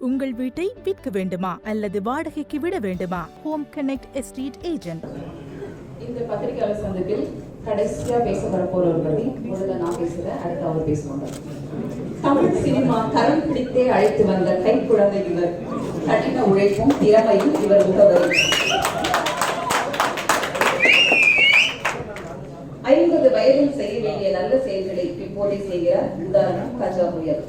உங்கள் வீட்டை விற்க வேண்டுமா அல்லது வாடகைக்கு விட வேண்டுமா? Home connect estate agent. இந்த பத்திரிகையாளர் சந்திப்பில் கடைசியா பேச வரப்போறவர் பத்தி முதல்ல நான் பேசுறேன், அடுத்து அவர் பேசுவாங்க. தமிழ் சினிமா கரம் பிடித்தே அழைத்து வந்த கைக்குழந்தை இவர். கடின உழைப்பும் திறமையும் இவர் முகவரி. 50 வயதில் செய்ய வேண்டிய நல்ல செயல்களை இப்போதே செய்கிறார். உதாரணம் கஜா புயல்.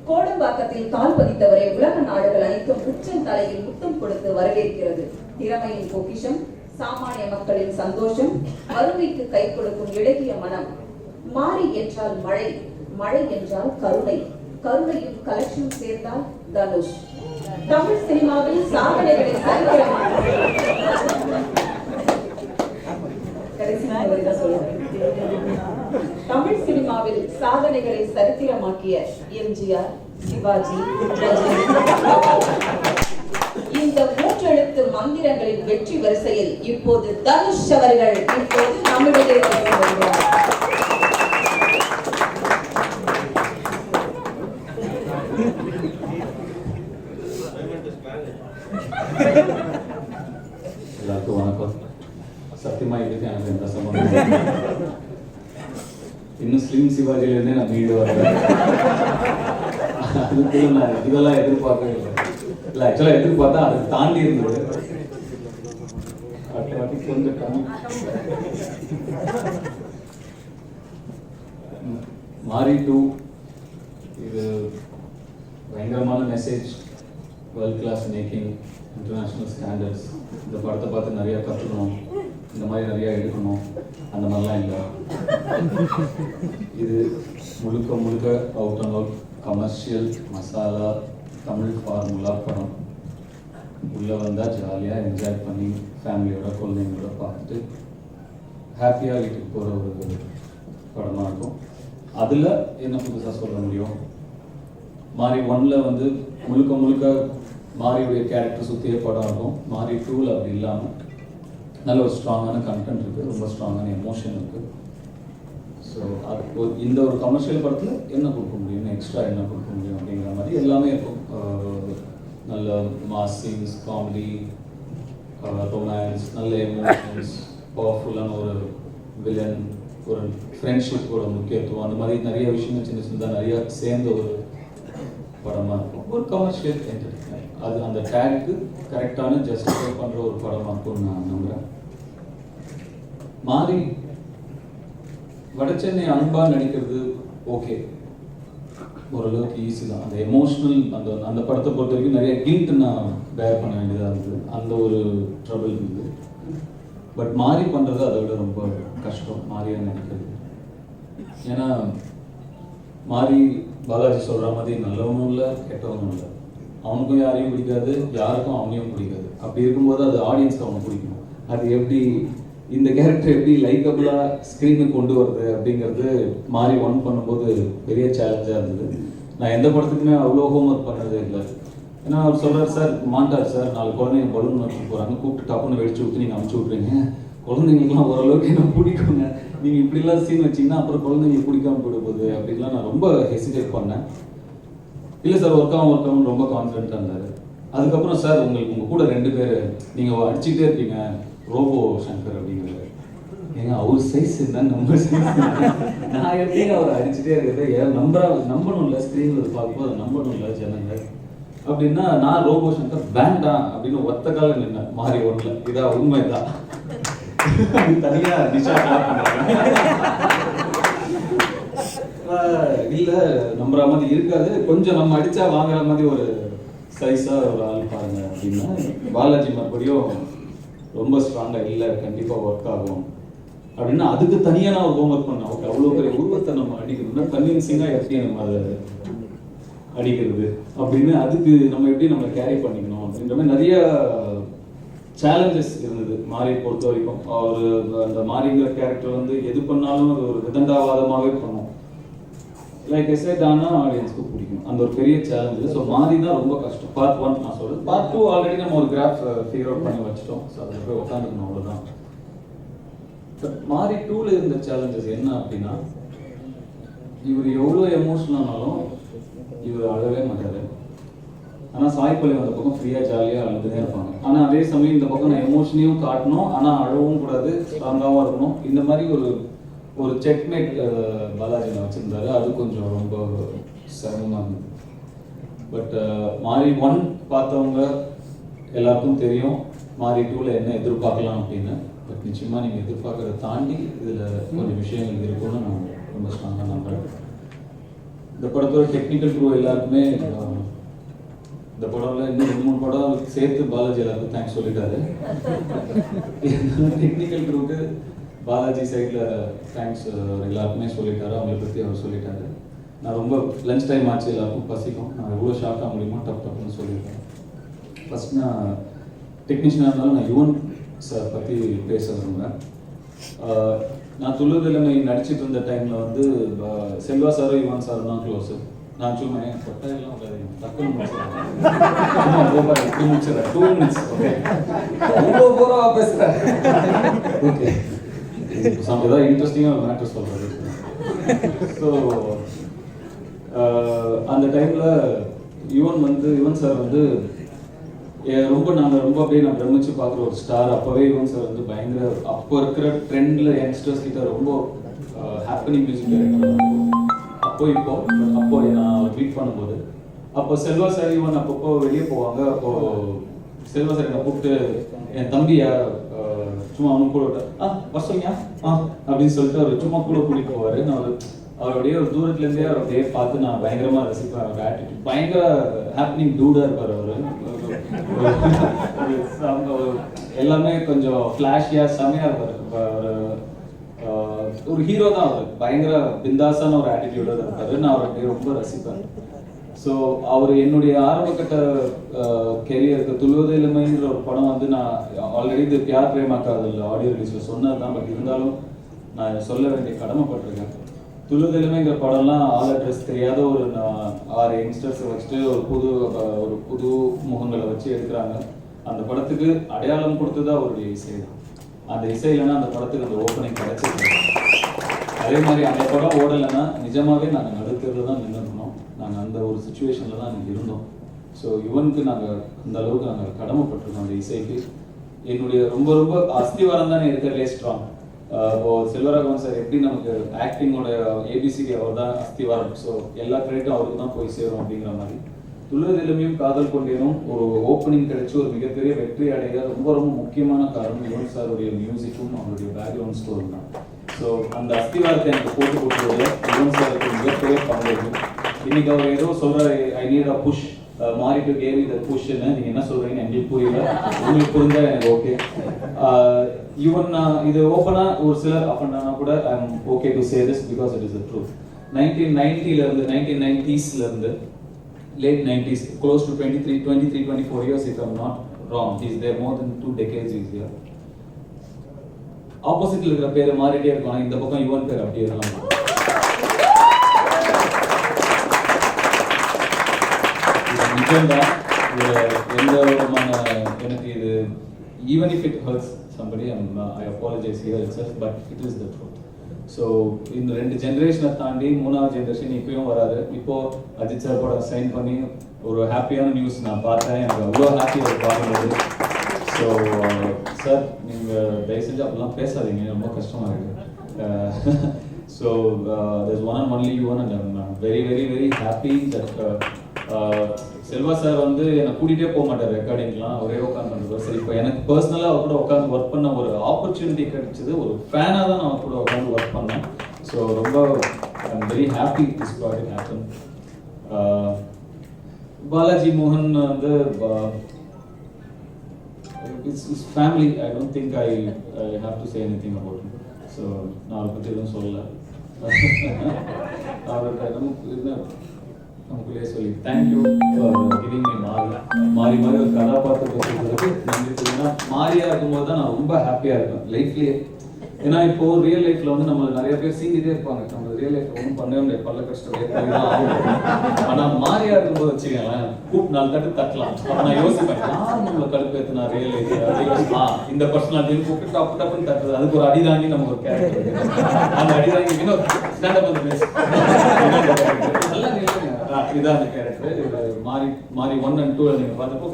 கோடம்பாக்கத்தில் கால் பதித்தவரை உலக நாடுகள் அனைத்தும் உச்சம் தலையில் முத்தம் கொடுத்து வரவேற்கிறது. திறமையின் பொக்கிஷம், சாமானிய மக்களின் சந்தோஷம், வறுமைக்கு கை கொடுக்கும் இலகிய மனம். மாறி என்றால் மழை, மழை என்றால் கருணை, கருணையும் கலெக்ஷன் சேர்ந்தால் தனுஷ். தமிழ் சினிமாவில் சாதனைகளை தமிழ் சினிமாவில் சாதனைகளை சரித்திரமாக்கிய எம்ஜிஆர், சிவாஜி, இந்த மூன்றெழுத்து மந்திரங்களின் வெற்றி வரிசையில் இப்போது தனுஷ் அவர்கள் இப்போது நம்மிடையே வருகிறார். எல்லாருக்கும் வணக்கம். சத்தியமா இதுக்கு எனக்கு எந்த சம்பந்தம் இன்னும் ஸ்லிம் சிவாஜிலேருந்தே நான் மீண்டு வரேன். அதுக்குள்ள நான் இதெல்லாம் எதிர்பார்க்கவே இல்லை. ஆக்சுவலாக எதிர்பார்த்தா அதை தாண்டி இருந்தது. கொஞ்சம் கம்மி. மாரி 2 இது பயங்கரமான message, world class making, international standards. இந்த படத்தை பார்த்து நிறையா கற்றுக்கணும், இந்த மாதிரி நிறையா எடுக்கணும், அந்த மாதிரிலாம் இல்லை. இது முழுக்க முழுக்க out and out commercial masala Tamil formula படம். உள்ளே வந்தால் ஜாலியாக என்ஜாய் பண்ணி ஃபேமிலியோட குழந்தைங்களோட பார்த்துட்டு ஹாப்பியாக வீட்டுக்கு போகிற ஒரு படமாக இருக்கும். அதில் என்ன புதுசாக சொல்ல முடியும்? மாரி 1ல் வந்து முழுக்க முழுக்க மாரியுடைய கேரக்டர் சுற்றிய படம் இருக்கும். மாரி 2ல் அப்படி இல்லாமல் நல்ல ஒரு ஸ்ட்ராங்கான கண்டென்ட் இருக்குது, ரொம்ப ஸ்ட்ராங்கான எமோஷன் இருக்குது. ஸோ அது இந்த ஒரு கமர்ஷியல் படத்தில் என்ன கொடுக்க முடியும், எக்ஸ்ட்ரா என்ன கொடுக்க முடியும் அப்படிங்கிற மாதிரி எல்லாமே இருக்கும். நல்ல மாஸ் சீன்ஸ், காமெடி, ரொமான்ஸ், நல்ல எமோஷன்ஸ், பவர்ஃபுல்லான ஒரு வில்லன், ஒரு ஃப்ரெண்ட்ஷிப்போட முக்கியத்துவம், அந்த மாதிரி நிறைய விஷயங்கள் சின்ன சின்னதாக நிறையா சேர்ந்த ஒரு படமாக இருக்கும். ஒரு கமர்ஷியல் என்டர்டைன்மெண்ட், அது அந்த டேக்கு கரெக்டான ஜஸ்டிஃபை பண்ணுற ஒரு படமாக இருக்கும்னு நான் நம்புகிறேன். மாரி வடச்சென்னை அன்பாக நடிக்கிறது ஓகே, ஓரளவுக்கு ஈஸி தான். அந்த எமோஷ்னல் அந்த படத்தை பொறுத்த வரைக்கும் நிறைய கில்ட் நான் பேர் பண்ண வேண்டியதாக இருந்தது, அந்த ஒரு ட்ரபிள் இருந்தது. பட் மாரி பண்ணுறது அதை விட ரொம்ப கஷ்டம் மாரியாக நடிக்கிறது. ஏன்னா மாரி பாலாஜி சொல்கிற மாதிரி நல்லவனும் இல்லை கெட்டவனும் இல்லை. அவனுக்கும் யாரையும் பிடிக்காது, யாருக்கும் அவனையும் பிடிக்காது. அப்படி இருக்கும்போது அது ஆடியன்ஸ்க்கு அவனை பிடிக்கணும். அது எப்படி இந்த கேரக்டர் எப்படி லைக்கபிளாக ஸ்க்ரீனுக்கு கொண்டு வருது அப்படிங்கிறது மாரி 1 பண்ணும்போது பெரிய சேலஞ்சாக இருந்தது. நான் எந்த படத்துக்குமே அவ்வளோ ஹோம்ஒர்க் பண்ணதே இல்லை. ஏன்னா அவர் சொல்கிறார், சார் மாண்டார் சார் 4 குழந்தைங்க பலூன் வச்சு போகிறாங்க, கூப்பிட்டு டப்புன்னு வெடிச்சு விட்டு நீங்கள் அனுப்பிச்சி விட்றீங்க, குழந்தைங்களுக்குலாம் ஓரளவுக்கு என்ன பிடிக்குங்க, நீங்கள் இப்படிலாம் சீன் வச்சிங்கன்னா அப்புறம் குழந்தைங்களுக்கு பிடிக்காமல் போயிட போகுது அப்படின்லாம் நான் ரொம்ப ஹெசிடேட் பண்ணேன். இல்லை சார் ஒர்க் ஆகும் ரொம்ப கான்ஃபிடென்ட்டாக இருந்தார். அதுக்கப்புறம் சார் உங்களுக்கு உங்கள் கூட 2 பேர் நீங்கள் அடிச்சுக்கிட்டே இருப்பீங்க, ரோபோ சங்கர் அப்படிங்கிறாரு. ஏங்க அவர் சைஸ் இருந்தால் நம்ம சைஸ், நான் எப்படிங்க அவர் அடிச்சுட்டே இருக்கிறது, ஏன் நம்பணும் இல்லை, ஸ்க்ரீனில் பார்க்கும்போது நம்பணும் இல்லை ஜனங்க அப்படின்னா, நான் ரோபோ சங்கர் வேண்டாம் அப்படின்னு ஒத்த காலம் நின்னேன் மாரி 1ல். இதான் உண்மைதான். தனியா டிஷா இல்லை நம்புற மாதிரி இருக்காது, கொஞ்சம் நம்ம அடிச்சா வாங்குற மாதிரி ஒரு சைஸா ஒரு ஆள் பாருங்க அப்படின்னா, பாலாஜி மறுபடியும் ரொம்ப ஸ்ட்ராங்கா இல்லை கண்டிப்பா ஒர்க் ஆகும் அப்படின்னா அதுக்கு தனியா நான் ஒரு ஹோம்ஒர்க் பண்ணேன். ஓகே, அவ்வளோ பெரிய உருவத்தை நம்ம அடிக்கணும்னா கன்வின்சிங்கா எப்படி நம்ம அதை அடிக்கிறது அப்படின்னு, அதுக்கு நம்ம எப்படி நம்மளை கேரி பண்ணிக்கணும் அப்படின்ற மாதிரி நிறைய சேலஞ்சஸ் இருந்தது மாரியை பொறுத்த வரைக்கும். அவர் அந்த மாரிங்கிற கேரக்டர் வந்து எது பண்ணாலும் அது ஒரு விதண்டாவாதமாகவே பண்ணும். லைக் எஸ்ஐட் ஆனால் ஆடியன்ஸ்க்கு பிடிக்கும், அந்த ஒரு பெரிய சேலஞ்சு. ஸோ மாரி தான் ரொம்ப கஷ்டம். பார்ட் 1 நான் சொல்கிறது. பார்ட் 2 ஆல்ரெடி நம்ம ஒரு கிராஃப் ஃபிகர் அவுட் பண்ணி வச்சிட்டோம். ஸோ அதில் போய் உட்காந்துக்கணும், அவ்வளோதான். பட் மாரி 2ல் இருந்த சேலஞ்சஸ் என்ன அப்படின்னா, இவர் எவ்வளோ எமோஷனல் ஆனாலும் இவர் அழவே மாட்டார். ஆனால் சாய் பல்லவி அந்த பக்கம் ஃப்ரீயாக ஜாலியாக அழுதுனே இருப்பாங்க. ஆனால் அதே சமயம் இந்த பக்கம் நான் எமோஷனையும் காட்டணும், ஆனால் அழவும் கூடாது, ஸ்ட்ராங்காகவும் இருக்கணும். இந்த மாதிரி ஒரு செக்மேட் பாலாஜி நான் வச்சுருந்தாரு. அது கொஞ்சம் ரொம்ப சிரமமாக இருந்தது. பட் மாரி 1 பார்த்தவங்க எல்லாருக்கும் தெரியும் மாரி 2ல என்ன எதிர்பார்க்கலாம் அப்படின்னு. பட் நிச்சயமாக நீங்கள் எதிர்பார்க்கறத தாண்டி இதில் கொஞ்சம் விஷயங்கள் இருக்குன்னு நான் ரொம்ப ஸ்ட்ராங்காக நம்புறேன். இந்த படத்தோட டெக்னிக்கல் க்ரூ எல்லாருக்குமே இந்த படம்ல இன்னும் 2-3 படம் சேர்த்து பாலாஜி எல்லாருக்கும் தேங்க்ஸ் சொல்லிட்டாரு. டெக்னிக்கல் க்ரூக்கு பாலாஜி சைடில் தேங்க்ஸ் எல்லாருக்குமே சொல்லிட்டாரு. அவங்களை பற்றி அவர் சொல்லிட்டாரு. நான் ரொம்ப லஞ்ச் டைம் ஆச்சு, எல்லாருக்கும் பசிக்கும். நான் எவ்வளோ ஷாக் ஆக முடியுமோ டப்புன்னு சொல்லியிருக்கேன். ஃபர்ஸ்ட் நான் டெக்னீஷியனாக இருந்தாலும் நான் யுவன் சார் பற்றி பேச விரும்புகிறேன். நான் துள்ளுதலைமை நடிச்சிட்டு இருந்த டைமில் வந்து செல்வா சாரும் யுவன் சாரும் தான் க்ளோஸு. நான் சும்மா கொட்டையெல்லாம் டக்குன்னு முடிச்சிடறேன் 2 minutes. ஓகே, ரொம்ப போகிறவா பேசுகிறேன். ஓகே, ஏதாவது இன்ட்ரெஸ்டிங்காக மேட்டர் சொல்கிறது. ஸோ அந்த டைமில் யுவன் சார் வந்து நாங்கள் ரொம்ப அப்படியே நான் பிரமிச்சு பார்க்குற ஒரு ஸ்டார். அப்போவே யுவன் சார் வந்து பயங்கர அப்போ இருக்கிற ட்ரெண்டில் யங்ஸ்டர்ஸ் கிட்ட ரொம்ப ஹாப்பனிங் மியூசிக் டைரக்டர். அப்போ நான் மீட் பண்ணும்போது அப்போ செல்வா சார் யுவன் அப்பப்போ வெளியே போவாங்க. அப்போது செல்வா சார் என்னை கூப்பிட்டு என் தம்பியா சும்மா அவனுக்கு கூட வருஷங்க அப்படின்னு சொல்லிட்டு அவர் சும்மா கூட கூட்டிகிட்டு போவார். நான் அவருடைய ஒரு தூரத்துலேருந்தே அவர் அப்படியே பார்த்து நான் பயங்கரமாக ரசிப்பேன். அவர் ஆட்டிடியூட் பயங்கர ஹாப்பனிங் டூடாக இருப்பார். அவர் எல்லாமே கொஞ்சம் ஃப்ளாஷியாக செமையாக இருப்பார். ஒரு ஹீரோ தான் அவர். பயங்கர பிந்தாசான ஒரு ஆட்டிடியூடோட இருப்பார். நான் அவர் அப்படியே ரொம்ப ரசிப்பேன். ஸோ அவர் என்னுடைய ஆரம்பக்கட்ட கெரியருக்கு துள்ளுவதில்லைமைன்ற ஒரு படம் வந்து நான் ஆல்ரெடி இது பியார் பிரேமா காதல் ஆடியோ ரிலீஸில் சொன்னது தான். பட் இருந்தாலும் நான் சொல்ல வேண்டிய கடமைப்பட்டிருக்கேன். துள்ளுவதில்லைமைங்கிற படம்லாம் ஆல் அட்ரஸ் தெரியாத ஒரு 6 யங்ஸ்டர்ஸை வச்சுட்டு ஒரு புது முகங்களை வச்சு எடுக்கிறாங்க. அந்த படத்துக்கு அடையாளம் கொடுத்தது அவருடைய இசை தான். அந்த இசை இல்லைன்னா அந்த படத்துக்கு அந்த ஓப்பனிங் கிடைச்சிருக்கு. அதே மாதிரி அந்த படம் ஓடலைன்னா நிஜமாவே நாங்கள் நடுத்தரில் தான் நின்றுருக்கணும். நாங்கள் அந்த ஒரு சுச்சுவேஷனில் தான் நாங்கள் இருந்தோம். ஸோ யுவனுக்கு நாங்கள் அந்த அளவுக்கு நாங்கள் கடமைப்பட்டிருக்கோம். அந்த இசைக்கு என்னுடைய ரொம்ப ரொம்ப அஸ்திவாரம் தானே இருக்கிறதுலே ஸ்ட்ராங். இப்போ செல்வராகவன் சார் எப்படி நமக்கு ஆக்டிங்கோட ஏபிசிக்கு அவர் தான் அஸ்திவாரம். ஸோ எல்லா கிரெடிட்டும் அவருக்கு தான் போய் சேரும் அப்படிங்கிற மாதிரி துள்ளுவதில்லைமையும் காதல் கொண்டேனும் ஒரு ஓப்பனிங் கிடைச்சி ஒரு மிகப்பெரிய வெற்றி அடைய ரொம்ப ரொம்ப முக்கியமான காரணம் யுவன் சாருடைய மியூசிக்கும் அவருடைய பேக்ரவுண்ட் ஸ்டோரி தான். ஸோ அந்த அஸ்திவாரத்தை எனக்கு போட்டு கொடுத்தது யுவன் சாருக்கு மிகப்பெரிய பங்கு. இன்னைக்கு அவர் ஏதோ சொல்றாரு, ஐ நீட் அ புஷ், மாறி டு கேவ் இத புஷ்ன்னு. நீங்க என்ன சொல்றீங்கன்னு எங்களுக்கு புரியல, உங்களுக்கு புரிஞ்சா எனக்கு ஓகே. ஈவன் இது ஓப்பனா ஒரு சிலர் அப் அண்ட் டவுனா கூட I am okay to say this because it is the truth. 1990s ல இருந்து late 90s, close to 23-24 years if I'm not wrong. He's there more than 2 decades he's here. ஆப்போசிட்ல இருக்கிற பேர் மாறிட்டே இருக்கும், இந்த பக்கம் யுவன் பேர் அப்படியே இருக்கலாம். நிஜம்தான், எந்த விதமான எனக்கு இது even if it hurts somebody, I apologize here itself, but it is the truth. So இந்த 2 ஜென்ரேஷனை தாண்டி 3வது ஜென்ரேஷன் இப்பயும் வராது. இப்போ அஜித் சார் கூட சைன் பண்ணி ஒரு ஹாப்பியான நியூஸ் நான் பார்த்தேன். எனக்கு அவ்வளோ ஹாப்பியாக ஒரு பார்க்குறது. ஸோ சார் நீங்கள் தயவு செஞ்சு அப்படிலாம் பேசாதீங்க, ரொம்ப கஷ்டமாக இருக்குது. So there's one and only you one, and I'm very very very happy that Selva sir வந்து என்னை கூட்டிகிட்டே போக மாட்டார் ரெக்கார்டிங்லாம், ஒரே உட்காந்து. சரி, இப்போ எனக்கு பர்சனலாக அவர் கூட உட்காந்து ஒர்க் பண்ண ஒரு ஆப்பர்ச்சுனிட்டி கிடைச்சது. ஒரு ஃபேனாக தான் நான் அவர் கூட உட்காந்து ஒர்க் பண்ணேன். ஸோ ரொம்ப I'm very happy this project happen. Balaji மோகன் வந்து it's family. I don't think I have to say anything about it. So நான் அவரை பற்றி எதுவும் சொல்லலை. அவர்கிட்ட நமக்குள்ளே சொல்லி தேங்க்யூ ஃபார் கிவிங் மீ மாறி மாதிரி ஒரு கதாபாத்திரத்தை கொடுத்ததுக்கு நன்றி சொல்லுன்னா. மாறியா இருக்கும்போது தான் நான் ரொம்ப ஹாப்பியாக இருக்கேன் லைஃப்லேயே. ஏன்னா இப்போ ரியல் லைஃப்ல வந்து நம்ம நிறைய பேர் சீங்கிட்டே இருப்பாங்க, நம்ம ரியல் லைஃப்ல ஒன்றும் பண்ணவே முடியாது, பல்ல கஷ்டம். ஆனால் மாறியா இருக்கும்போது வச்சுக்கோங்களேன், கூப்பிட்டு 4 தட்டு தட்டலாம். அப்போ நான் யோசிப்பேன், யார் நம்மளை கடுப்பு ஏற்றுனா ரியல் லைஃப் இந்த பர்சனாலிட்டின்னு கூப்பிட்டு டப்பு டப்புன்னு தட்டுறது. அதுக்கு ஒரு அடிதாங்கி நம்ம ஒரு கேரக்டர், அந்த அடிதாங்கி ஸ்டாண்டப் வந்து பேச நல்லா இதான் அந்த கேரக்டர். மாறி மாறி 1 and 2 நீங்க பார்த்தப்போ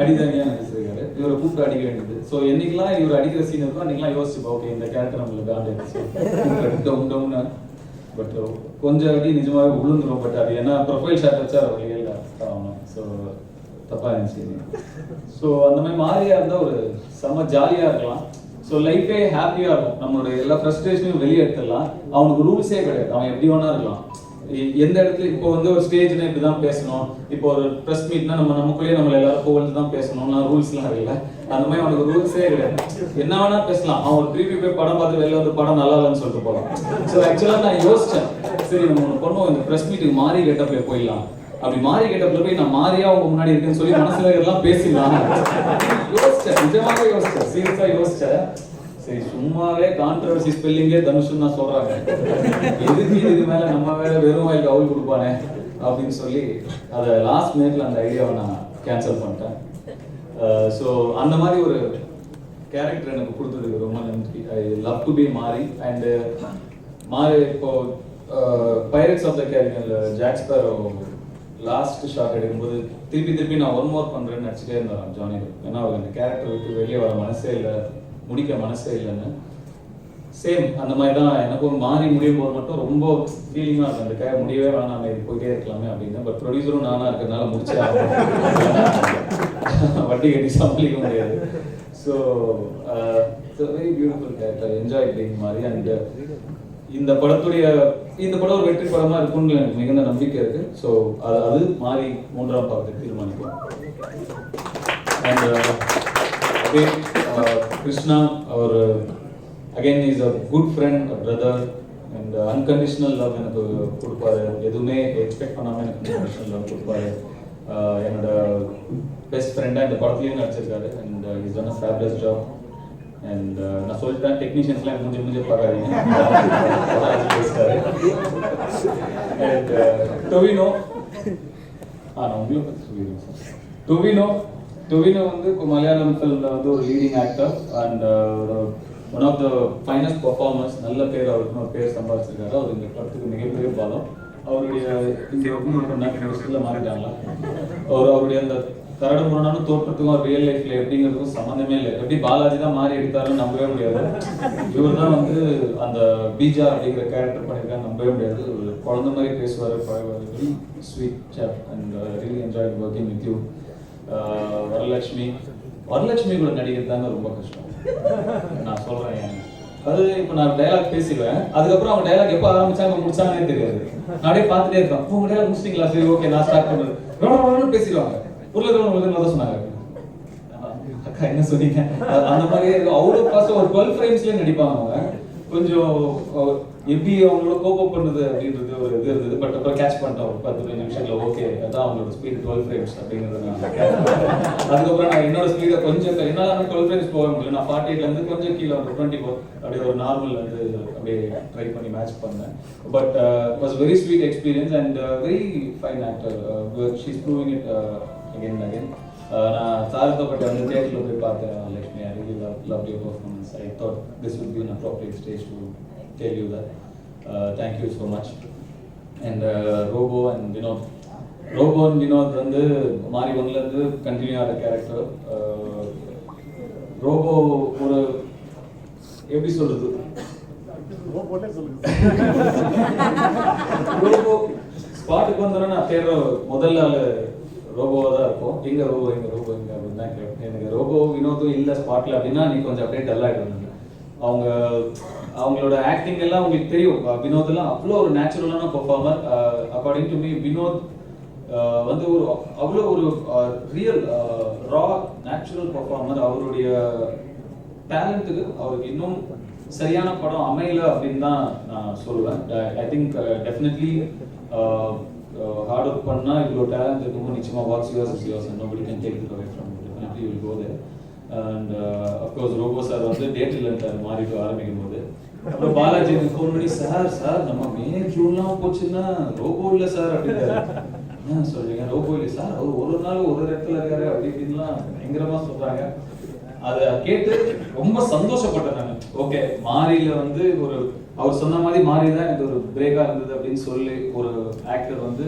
அடிதானியா நடிச்சிருக்காரு. இவரை கூப்பிட்டு அடிக்க வேண்டியது. ஸோ என்னைக்கெல்லாம் இவர் அடிக்கிற சீன் இருக்கும் அன்னைக்கெல்லாம் யோசிச்சுப்பா, ஓகே இந்த கேரக்டர் நம்மளுக்கு ஆடிச்சு. பட் கொஞ்சம் அடி நிஜமாவே விழுந்துரும். பட் அது ஏன்னா ப்ரொஃபைல் ஷாட் வச்சா வழியில் ஆகணும். ஸோ தப்பா இருந்துச்சு. ஸோ அந்த மாதிரி மாறியா இருந்தால் ஒரு செம்ம ஜாலியாக இருக்கலாம். ஸோ லைஃபே ஹாப்பியாக இருக்கும். நம்மளோட எல்லா ஃப்ரஸ்ட்ரேஷனையும் வெளியே எடுத்துடலாம். அவனுக்கு ரூல்ஸே கிடையாது, அவன் எப்படி வேணா இருக்கலாம். எந்த இடத்துல இப்போ வந்து ஒரு ஸ்டேஜ்னா இப்படி தான் பேசணும், இப்போ ஒரு ப்ரெஸ் மீட்னா நமக்குள்ளேயே நம்மள எல்லாரும் புகழ்ந்து தான் பேசணும்னா ரூல்ஸ்லாம் இல்லை. அந்த மாதிரி அவனுக்கு ரூல்ஸே கிடையாது, என்ன வேணா பேசலாம். அவன் ஒரு திருப்பி போய் படம் பார்த்து வெளில வந்து படம் நல்லா இல்லைன்னு சொல்லிட்டு போகலாம். ஸோ ஆக்சுவலாக நான் யோசிச்சேன், சரி நம்ம ஒன்று பண்ணுவோம், இந்த ப்ரெஸ் மீட்டுக்கு மாறி கெட்டப்ல போயிடலாம். அப்படி மாறி கெட்டப்ல போய் நான் மாறியா அவங்க முன்னாடி இருக்குன்னு சொல்லி மனசுல எல்லாம் பேசிடலாம் யோசிச்சேன். நிஜமாவே யோசிச்சேன், சீரியஸா யோசிச்சேன். சரி சும்மாவே கான்ட்ரவர்சி ஸ்பெல்லிங்கே தனுஷன் தான் சொல்றாங்க, எதுக்கு இதுக்கு மேல நம்ம வேற வெறும் வாய்க்கு அவள் கொடுப்பானே அப்படின்னு சொல்லி அதை லாஸ்ட் மினிட்ல அந்த ஐடியாவை நான் கேன்சல் பண்ணிட்டேன். ஸோ அந்த மாதிரி ஒரு கேரக்டர் எனக்கு கொடுத்ததுக்கு ரொம்ப நன்றி. ஐ லவ் டு பி மாறி. அண்ட் மாறி இப்போ பைரட்ஸ் ஆஃப் த கேரிபியன்ல ஜாக் ஸ்பேரோ லாஸ்ட் ஷாட் எடுக்கும்போது திருப்பி நான் ஒன் மோர் பண்றேன்னு நினச்சிட்டே இருந்தான் ஜானி. ஏன்னா அவர் அந்த கேரக்டர் விட்டு வெளியே வர மனசே இல்லை, முடிக்க மனசே இல்லைன்னு. சேம் அந்த மாதிரி தான் எனக்கும் மாறி முடியும் போது மட்டும் ரொம்ப ஃபீலிங்காக இருக்கும், அந்த கேரக்டர் முடியவே வேணாம், நம்ம இது போயிட்டே இருக்கலாமே அப்படின்னு. பட் ப்ரொடியூசரும் நானாக இருக்கிறதுனால முடிச்சே வட்டி கட்டி சமாளிக்க முடியாது. So very beautiful character, enjoy playing மாறி. அண்ட் இந்த படம் ஒரு வெற்றி படமா இருக்கும்னு எனக்கு மிகுந்த நம்பிக்கை இருக்கு. ஸோ அது மாறி 3ஆம் பாகத்துக்கு தீர்மானிக்கும். அண்ட் கிருஷ்ணா அவர் again is a good friend, brother. And unconditional love எனக்கு கொடுப்பாரு, எதுவுமே எக்ஸ்பெக்ட் பண்ணாமல் எனக்கு அன்கண்டிஷனல் லவ் கொடுப்பாரு. என்னோட பெஸ்ட் ஃப்ரெண்டாக இந்த படத்துலையும் நடிச்சிருக்காரு. And is done a fabulous job. And நான் சொல்லிட்டேன், டெக்னீஷியன்ஸ்லாம் முடிஞ்சு பார்க்காதீங்க. அண்ட் டொவினோ, நான் உங்களை பற்றி சொல்லிடுறேன் சார். டொவினோ வந்து இப்போ மலையாளம் ஃபிலிமில் வந்து ஒரு leading actor and one of the finest performance. நல்ல பேர் அவருக்குன்னு ஒரு பேர் சம்பாதிச்சிருக்காரு. அவர் இந்த படத்துக்கு மிகப்பெரிய பலம். அவருடைய இந்த மாறிட்டாங்களா அவருடைய அந்த கரடு முரணான தோற்றத்துக்கும் ரியல் லைஃப்ல எப்படிங்கிறதுக்கும் சம்மந்தமே இல்லை. எப்படி பாலாஜி தான் மாறி எடுத்தாருன்னு நம்பவே முடியாது. இவர் தான் வந்து அந்த பீஜா அப்படிங்கிற கேரக்டர் பண்ணியிருக்காரு, நம்பவே முடியாது. ஒரு குழந்தை மாதிரி பேசுவார், பழகுவார். ஸ்வீட் சாப் and really enjoy working with you. Varalakshmi கூட நடிக்கிறது தாங்க ரொம்ப கஷ்டம். நான் சொல்றேன், அது இப்போ நான் டைலாக் பேசிடுவேன், அதுக்கப்புறம் அவங்க டைலாக் எப்போ ஆரம்பிச்சாங்க முடிச்சாங்கன்னே தெரியாது. நானே பார்த்துட்டே இருக்கேன், உங்க டைலாக் முடிச்சிட்டீங்களா, சரி ஓகே நான் ஸ்டார்ட் பண்ணுறது பேசிடுவாங்க. உருளைக்கிழங்கு சொன்னாங்க, அக்கா என்ன சொன்னீங்க, அந்த மாதிரி அவ்வளோ பாஸ்ட் ஒரு 12 ஃப்ரேம்ஸ்லேயே நடிப்பாங்க. அவங்க கொஞ்சம் எப்படி அவங்களோட கோப் பண்ணுறது அப்படின்றது ஒரு இது இருந்தது. பட் அப்புறம் கேட்ச் பண்ணிட்டோம் ஒரு 10-15 நிமிஷத்துல. ஓகே அதான் அவங்களோட ஸ்பீட் 12 ஃப்ரேம்ஸ் அப்படிங்கிறது. அதுக்கப்புறம் நான் என்னோட ஸ்பீடை கொஞ்சம் என்னால் 12 ஃப்ரேம்ஸ் போக முடியல. நான் 48லேருந்து கொஞ்சம் கீழே ஒரு 24 அப்படியே ஒரு நார்மல் வந்து அப்படியே ட்ரை பண்ணி மேட்ச் பண்ணேன். But was very sweet experience and very fine actor. She's proving it again and again. நான் சாரதப்பட்ட அந்த தியேட்டரில் போய் பார்த்தேன் Lakshmi. I really loved your performance. I thought this would be an appropriate stage to tell you that. Thank you so much. And Robo and Vinod வந்து மாறி 1லேருந்து continue ஆகிற character. Robot ஒரு எப்படி சொல்றது, ரோபோ ஸ்பாட்டுக்கு வந்தோன்னா நான் தேடுற முதல் ஆள் ரோபோவாக தான் இருக்கும். எங்க ரோபோ அப்படின்னு தான் கேட்பேன். எனக்கு ரோபோ வினோதும் இல்லை ஸ்பாட்ல அப்படின்னா நீ கொஞ்சம் அப்படியே டல்லாகிட்டு இருந்தாங்க. அவங்களோட ஆக்டிங் எல்லாம் உங்களுக்கு தெரியும். வினோத்லாம் அவ்வளோ ஒரு நேச்சுரலான performer. According to me Vinod வந்து ஒரு அவ்வளோ ஒரு ரியல் ரா நேச்சுரல் பெர்ஃபார்மர். அவருடைய டேலண்ட்டுக்கு அவருக்கு இன்னும் சரியான படம் அமையல அப்படின்னு தான் நான் சொல்லுவேன். I think definitely hard work பண்ணா இவ்வளோ டேலண்ட் இருக்கும்போது நிச்சயமா what's yours is yours and nobody can take it away from you. Definitely will go there. And of course Robo sir வந்து டேட் இல்லைன்ட்டார் மாறிட்டு ஆரம்பிக்கும் போது. அப்புறம் பாலாஜி ஃபோன் பண்ணி சார் நம்ம மே ஜூன்லாம் போச்சுன்னா ரோபோ இல்லை சார் அப்படின்றாரு. என்ன சொல்றீங்க, ரோபோ இல்லை சார், அவர் ஒரு நாள் ஒரு இடத்துல இருக்காரு அப்படி இப்படின்லாம் பயங்கரமா சொல்றாங்க. அதை கேட்டு ரொம்ப சந்தோஷப்பட்டேன் நான். ஓகே மாறியில வந்து ஒரு அவர் சொன்ன மாதிரி மாறி தான் எனக்கு ஒரு பிரேக்கா இருந்தது அப்படின்னு சொல்லி ஒரு ஆக்டர் வந்து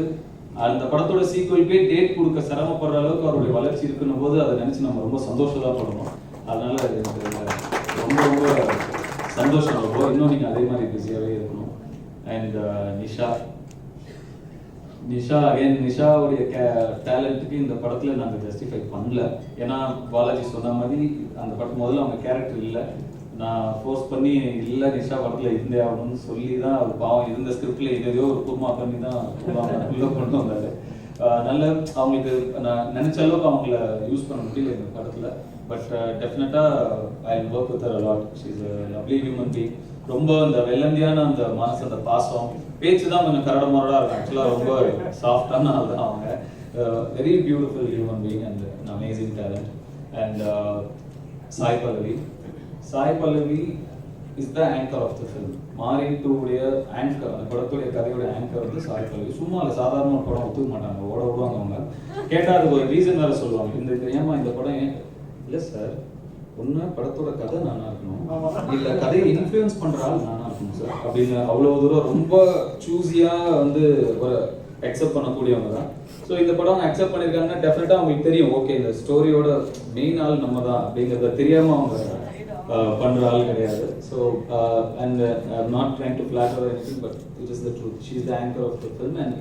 அந்த படத்தோட சீக்வலுக்கே டேட் கொடுக்க சிரமப்படுற அளவுக்கு அவருடைய வளர்ச்சி இருக்குன்னும் போது அதை நினச்சி நம்ம ரொம்ப சந்தோஷம் படுறோம். அதனால எனக்கு ரொம்ப ரொம்ப சந்தோஷம் இருக்கும். இன்னும் நீங்கள் அதே மாதிரி பிஸியாகவே இருக்கணும். அண்ட் நிஷாவுடைய டேலண்ட்டுக்கு இந்த படத்தில் நாங்கள் ஜஸ்டிஃபை பண்ணல. ஏன்னா பாலாஜி சொன்ன மாதிரி அந்த படத்து முதல்ல அவங்க கேரக்டர் இல்லை, நான் ஃபோர்ஸ் பண்ணி இல்லை நிஷா படத்தில் இருந்தே ஆகணும்னு சொல்லி தான் அவர் பாவம் இருந்த ஸ்கிரிப்டில் எதையோ ஒரு குருமா பண்ணி தான் உள்ளே கொண்டு வந்தார். நல்ல அவங்களுக்கு நான் நினச்ச அளவுக்கு அவங்கள யூஸ் பண்ண முடியல இந்த படத்தில். பட் டெஃபினட்டாக I work with her a lot. She is a lovely human being. ரொம்ப அந்த வெள்ளந்தியான அந்த மனசு, அந்த பாசம், பேச்சு தான் கொஞ்சம் கரடமுரடாக இருக்கும். ஆக்சுவலாக ரொம்ப சாஃப்டான ஆள் தான் அவங்க. Very beautiful human being and amazing talent. And Sai Pallavi is the anchor of the film. Maari 2 உடைய ஆங்கர், அந்த படத்துடைய கதையோட ஆங்கர் வந்து சாய் பல்லவி. சும்மா இல்லை, சாதாரண படம் ஒத்துக்க மாட்டாங்க, ஓட விடுவாங்க அவங்க. கேட்டால் அதுக்கு ஒரு ரீசன் வேறு சொல்லுவாங்க. இந்த ஏமா இந்த படம் ஏன் இல்லை சார், ஒன்று படத்தோட கதை நானா இருக்கணும், இல்லை கதையை இன்ஃப்ளூயன்ஸ் பண்ணுற ஆள் நானா இருக்கணும் சார் அப்படின்னு அவ்வளோ தூரம் ரொம்ப சூஸியாக வந்து ஒரு அக்செப்ட் பண்ணக்கூடியவங்க தான். ஸோ இந்த படம் அவங்க அக்செப்ட் பண்ணியிருக்காங்கன்னா டெஃபினட்டாக அவங்களுக்கு தெரியும், ஓகே இந்த ஸ்டோரியோட மெயின் ஆள் நம்ம தான் அப்படிங்கிறத தெரியாமல் அவங்க பண்ணுற ஆள் கிடையாது. So and I'm not trying to flatter anything, but it is the truth. She is the anchor of the film and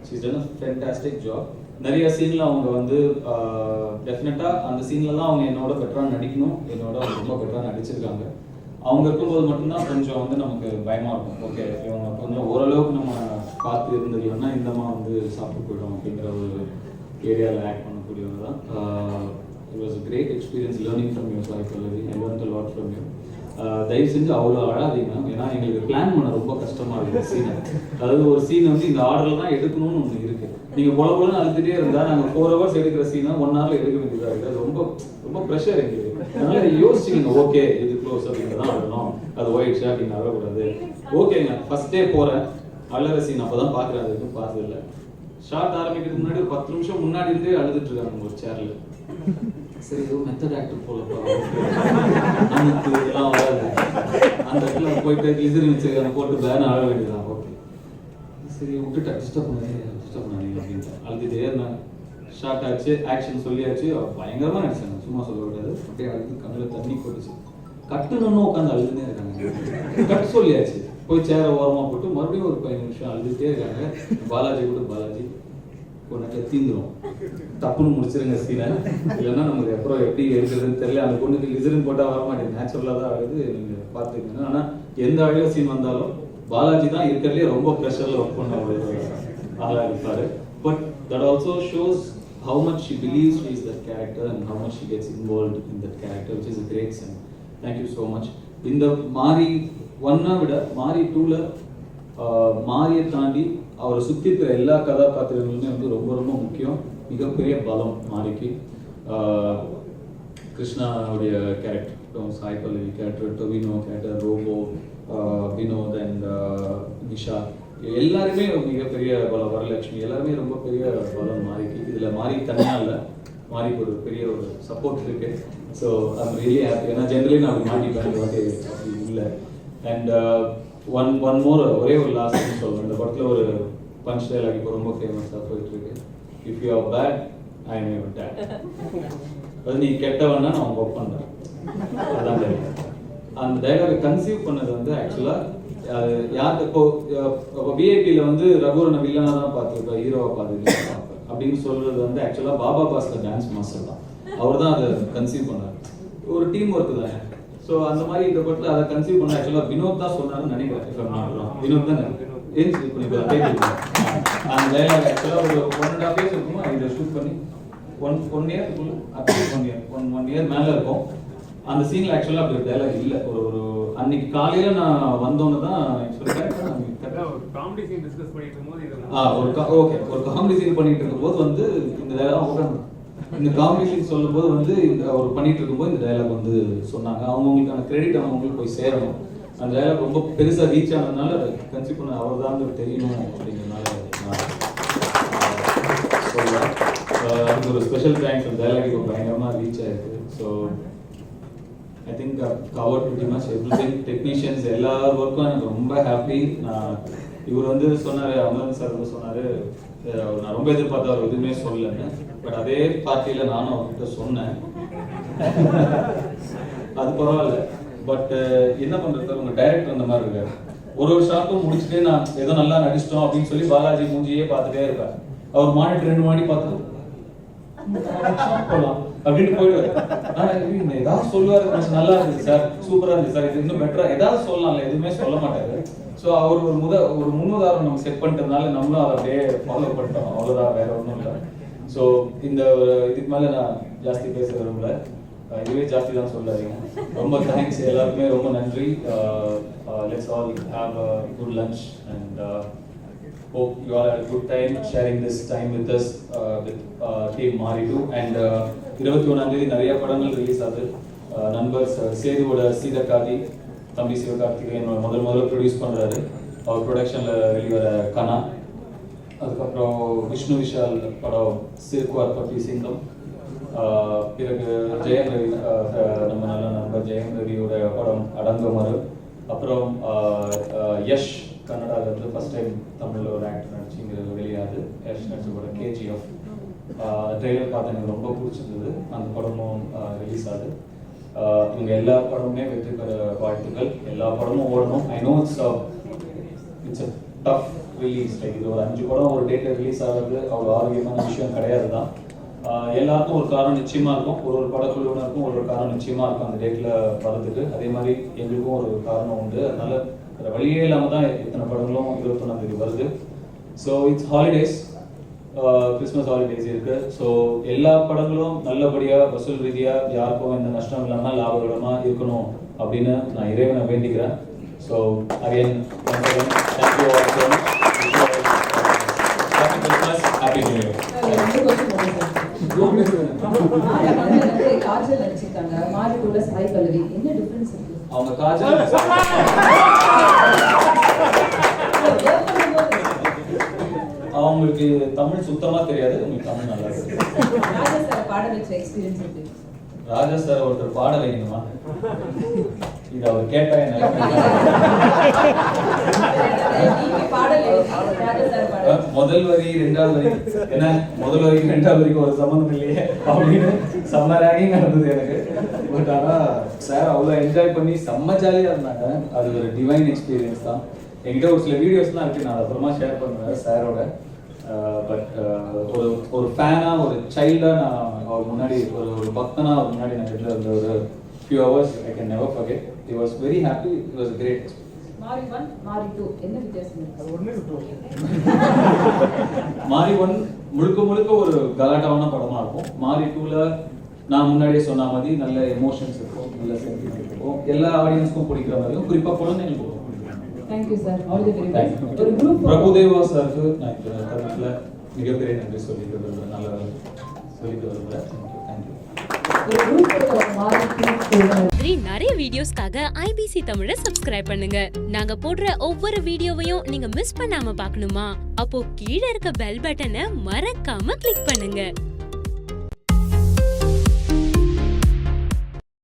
she is done a fantastic job. நிறைய சீனில் அவங்க வந்து டெஃபினட்டாக அந்த சீன்லலாம் அவங்க என்னோட பெட்டராக நடிக்கணும், என்னோட ரொம்ப பெட்டராக நடிச்சிருக்காங்க. அவங்க இருக்கும்போது மட்டும்தான் கொஞ்சம் வந்து நமக்கு பயமாக இருக்கும். ஓகே இவங்க கொஞ்சம் ஓரளவுக்கு நம்ம பார்த்து இருந்துக்கலன்னா இந்தமா வந்து சாப்பிட்டு போயிடும் அப்படிங்கிற ஒரு ஏரியாவில் ஆக்ட் பண்ணக்கூடியவங்க தான். It was a great experience learning from you Sai Pallavi. I learned a lot from you. தயவு செஞ்சு அவ்வளோ அழாதீங்க, ஏன்னா எங்களுக்கு பிளான் பண்ண ரொம்ப கஷ்டமாக இருக்குது சீனை. அதாவது ஒரு சீன் வந்து இந்த ஆர்டரில் தான் எடுக்கணும்னு ஒன்று இருக்குது. நீங்கள் போல அழுதுகிட்டே இருந்தால் நாங்கள் 4 hours எடுக்கிற சீனை 1 hour எடுக்க வேண்டியதாக இருக்குது. அது ரொம்ப ரொம்ப ப்ரெஷர் எங்களுக்கு. அதனால யோசிச்சுக்கோங்க, ஓகே இது க்ளோஸ் அப்படிங்கிறது தான் அழணும், அது ஒயிட் ஷார்ட் நீங்கள் அழக்கூடாது. ஓகேங்க ஃபர்ஸ்ட் டே போகிறேன், அழகிற சீன் அப்போ தான் பார்க்குறேன், அது எதுவும் பார்த்ததில்லை. ஷார்ட் ஆரம்பிக்கிறதுக்கு முன்னாடி ஒரு 10 நிமிஷம் முன்னாடி இருந்தே அழுதுட்டு இருக்காங்க ஒரு சேரில். சரி ஏதோ மெத்தட் ஆக்டர் போலப்பா, நமக்கு இதெல்லாம் வராது. அந்த இடத்துல போயிட்டு கிளிசரின் வச்சிருக்காங்க போட்டு பேன் அழ வேண்டியதான். ஓகே சரி விட்டுட்டேன், டிஸ்டர்ப் பண்ணாதீங்க அப்படின்ட்டு அழுதுட்டே இருந்தாங்க. ஷார்ட் ஆச்சு, ஆக்ஷன் சொல்லியாச்சு, பயங்கரமாக நடிச்சாங்க, சும்மா சொல்ல விடாது. அப்படியே அழுது கண்ணில் தண்ணி கொட்டுச்சு. கட்டுணுன்னு உட்காந்து அழுதுனே இருக்காங்க. கட்டு சொல்லியாச்சு, போய் சேரை ஓரமாக போட்டு மறுபடியும் ஒரு 15 நிமிஷம் அழுதுகிட்டே இருக்காங்க. பாலாஜி கூட பாலாஜி பொண்ணு தீந்துடும், தப்புன்னு முடிச்சிருங்க சீனை, இல்லைன்னா நமக்கு அப்புறம் எப்படி எடுக்கிறதுன்னு தெரியல. அந்த பொண்ணுக்கு லிசரின் போட்டால் வர மாட்டேங்குது, நேச்சுரலாக தான் ஆகுது, நீங்கள் பார்த்துக்கங்க. ஆனால் எந்த அழகிய சீன் வந்தாலும் பாலாஜி தான் இருக்கிறதுலே ரொம்ப ப்ரெஷரில் ஒர்க் பண்ண ஒரு ஆளாக இருப்பார். But that also shows how much she believes she is that character and how much she gets involved in that character, which is a great sign. Thank you so much. இந்த மாரி 1 விட மாரி 2ல மாரியை தாண்டி அவரை சுற்றி இருக்கிற எல்லா கதாபாத்திரங்களுமே வந்து ரொம்ப ரொம்ப முக்கியம், மிகப்பெரிய பலம் மாரிக்கு. கிருஷ்ணாவுடைய character, Sai Pallavi character, Tovino character, Robo, Vinod and Nisha, எல்லாருமே மிகப்பெரிய பலம். வரலட்சுமி எல்லாருமே ரொம்ப பெரிய பலம் மாரிக்கு. இதில் மாரி தனியாக இல்லை, மாரிக்கு ஒரு பெரிய ஒரு சப்போர்ட் இருக்கு. So I'm really happy. ஏன்னா ஜென்ரலி நான் மாட்டிப்பேன் வந்து இல்லை. அண்ட் ஒன் மோர், ஒரே ஒரு லாஸ்ட்னு சொல்லுவேன். இந்த படத்தில் ஒரு பஞ்ச் டைலாக் இப்போ ரொம்ப ஃபேமஸாக போயிட்டு இருக்கு. If you are bad I am your dad. அது நீ கெட்டவன்னா நான் ஒர்க் பண்ணுறேன், அதான் டைலாக். அந்த டைலாகை கன்சீவ் பண்ணது வந்து ஆக்சுவலாக அது யாருக்கு இப்போ விஐபியில் வந்து ரகுரனை வில்லனாக தான் பார்த்துருப்பேன், ஹீரோவை பார்த்துருக்கேன் அப்படின்னு சொல்றது வந்து ஆக்சுவலாக பாபா பாஸ்கர் டான்ஸ் மாஸ்டர் தான். அவர் தான் அதை கன்சீவ் பண்ணார். ஒரு டீம் ஒர்க்கு தான். ஸோ அந்த மாதிரி இந்த படத்தில் அதை கன்சீவ் பண்ண ஆக்சுவலாக வினோத் தான் சொன்னாருன்னு நினைக்கிறேன். வினோத் தான் அந்த டைலாக் ஆக்சுவலாக ஒரு 1.5 years இருக்குமா இதை ஷூட் பண்ணி ஒன் இயர் மேலே இருக்கும். அந்த சீனில் ஆக்சுவலாக அப்படி ஒரு டைலாக் இல்லை. ஒரு அன்னைக்கு காலையில் நான் வந்தோன்னு தான் ஒரு காமெடி சீன் பண்ணிட்டு இருக்கும்போது வந்து இந்த டைலாக் உட்காந்து இந்த காமெடி சீன் சொல்லும் போது வந்து அவர் பண்ணிட்டு இருக்கும்போது இந்த டைலாக் வந்து சொன்னாங்க. அவங்களுக்கான கிரெடிட் அவங்களுக்கு போய் சேரணும். அந்த டைலாக் ரொம்ப பெருசாக ரீச் ஆனதுனால கன்சிடர் பண்ண அவர் தான் தெரியணும் அப்படிங்கிறதுனால சொல்லுவேன். அதுக்கு ஒரு ஸ்பெஷல் தேங்க்ஸ். அந்த டைலாக் இப்போ பயங்கரமாக ரீச் ஆயிருக்கு. So I think I've covered pretty much everything. Technicians எல்லா ஒர்க்கும் எனக்கு ரொம்ப ஹாப்பி. நான் இவர் வந்து சொன்னார், அமரன் சார் வந்து சொன்னார், நான் ரொம்ப எதிர்பார்த்த அவர் எதுவுமே சொல்லலைன்னு. பட் அதே பார்ட்டியில நானும் அவர்கிட்ட சொன்னேன். அது பரவாயில்ல. பட் என்ன பண்றது, உங்க டைரக்டர் அந்த மாதிரி இருக்காரு. ஒரு ஷாட்டும் முடிச்சுட்டு நான் ஏதோ நல்லா நடிச்சிட்டோம் அப்படின்னு சொல்லி பாலாஜி மூஞ்சியே பார்த்துட்டே இருப்பேன். அவர் மானிட்டர் 2 மாடி பார்த்து போலாம் அப்படின்னு போயிடுவாரு. ஏதாவது சொல்லுவாரு, கொஞ்சம் நல்லா இருந்துச்சு சார், சூப்பரா இருந்துச்சு சார், இது இன்னும் பெட்டரா ஏதாவது சொல்லலாம்ல, எதுவுமே சொல்ல மாட்டாரு. ஸோ அவர் ஒரு முன்னுதாரணம் நம்ம செட் பண்ணிட்டதுனால நம்மளும் அதை அப்படியே ஃபாலோ பண்ணிட்டோம், அவ்வளோதான், வேற ஒன்றும் இல்லை. ஸோ இந்த இதுக்கு மேலே நான் ஜாஸ்தி பேச விரும்பல, இதுவே ஜாஸ்தி தான் சொல்லாதீங்க. ரொம்ப தேங்க்ஸ் எல்லாருக்குமே, ரொம்ப நன்றி. Let's all have a good lunch and hope you all had a good time sharing this time with us with team Maari 2. and 21 தேதி நிறைய படங்கள் ரிலீஸ் ஆகுது. நண்பர் சேதுவோட சீதக்காதி தம்பி சிவகார்த்திகேயன் முதல்ல ப்ரொடியூஸ் பண்றாரு. அவர் ப்ரொடக்ஷன்ல வெளிவர கனா, அதுக்கப்புறம் விஷ்ணு விஷால் படம் சிறுக்குவார் பற்றி சிங்கம், பிறகு ஜெயம் ரவி, நம்ம நல்ல நண்பர் ஜெயம் ரவியோட படம் அடங்கமறு, அப்புறம் யஷ் கன்னடாவில் இருந்து ஃபர்ஸ்ட் டைம் தமிழில் ஒரு ஆக்டர் நடிச்சுங்கிறது வெளியாது. யஷ் நடிச்ச படம் கேஜிஎஃப் ட்ரெய்லர் பார்த்து எனக்கு ரொம்ப பிடிச்சிருந்தது. அந்த படமும் ரிலீஸ் ஆகுது. இவங்க எல்லா படமுமே வெற்றி பெற வாழ்த்துக்கள். எல்லா படமும் ஓடணும். I know it's a tough release. Like இது ஒரு 5 படம் ஒரு டேட்டில் ரிலீஸ் ஆகிறது அவ்வளோ ஆரோக்கியமான விஷயம் கிடையாது தான். எல்லாருக்கும் ஒரு காரணம் நிச்சயமா இருக்கும். ஒரு படக்குழுவினருக்கும் ஒரு காரணம் நிச்சயமா இருக்கும் அந்த டேட்டில் வரதுக்கு. அதே மாதிரி எங்களுக்கும் ஒரு காரணம் உண்டு. அதனால வழியே இல்லாமல் தான் இத்தனை படங்களும் 21ஆம் தேதி வருது. So it's holidays, Christmas holidays இருக்கு. ஸோ எல்லா படங்களும் நல்லபடியாக வசூல் ரீதியாக யாருக்கும் எந்த நஷ்டம் இல்லாமல் லாபகரமாக இருக்கணும் அப்படின்னு நான் இறைவனை வேண்டிக்கிறேன். So again thank you all so much. Happy Christmas, happy new year. Kajal நடிச்சிருக்காங்க, மாரி 2ல சாய் பல்லவி, என்ன டிஃபரன்ஸ் இருக்கு? அவங்க காஜல் அவங்களுக்கு தமிழ் சுத்தமா தெரியாது, உங்களுக்கு தமிழ் நல்லா இருக்கு. ராஜா சார் பாட வச்ச எக்ஸ்பீரியன்ஸ் இருக்கு. ராஜா சார் ஒருத்தர் பாட வைக்கணுமா? இது அவர் கேட்டா என்ன முதல் வரி 2வது வரி என்ன, முதல் வரி 2வது வரைக்கும் ஒரு சம்பந்தம் இல்லையே அப்படின்னு செம்ம ரேகிங் நடந்தது எனக்கு. பட் ஆனா சார் அவ்வளோ என்ஜாய் பண்ணி செம்ம ஜாலியா இருந்தாங்க. அது ஒரு டிவைன் எக்ஸ்பீரியன்ஸ் தான். என்கிட்ட ஒரு சில வீடியோஸ்லாம் இருக்கு, நான் அப்புறமா ஷேர் பண்ணுவேன் சாரோட. பட் ஒரு ஃபேனா, ஒரு சைல்டா நான் அவர் முன்னாடி ஒரு பக்தனா அவர் முன்னாடி நான் வீட்டில் இருந்த ஒரு few hours I can never forget. He was very happy. It was great. மாரி 1 மாரி 2 என்ன வித்தியாசம் இருக்கு? மாரி 1 முழுக்க ஒரு கலாட்டாவான படமா இருக்கும். மாரி 2ல நான் முன்னாடியே சொன்ன மாதிரி நல்ல எமோஷன்ஸ் இருக்கும், நல்ல சென்டிமெண்ட் இருக்கும், எல்லா ஆடியன்ஸ்க்கும் பிடிக்கிற மாதிரியும், குறிப்பா குழந்தைங்களுக்கு பிடிக்கும். Thank you sir, all the very best. ஒரு குரூப் பிரபுதேவா சாருக்கு நான் இந்த தருணத்துல மிகப்பெரிய நன்றி சொல்லிக்கிறது, நல்ல சொல்லிக்கிறது. Thank you. நிறைய வீடியோஸ்க்காக IBC தமிழை சப்ஸ்கிரைப் பண்ணுங்க. நாங்க போடுற ஒவ்வொரு வீடியோவையும் நீங்க மிஸ் பண்ணாம பார்க்கணுமா? அப்போ கீழே இருக்க பெல் பட்டனை மறக்காம கிளிக் பண்ணுங்க.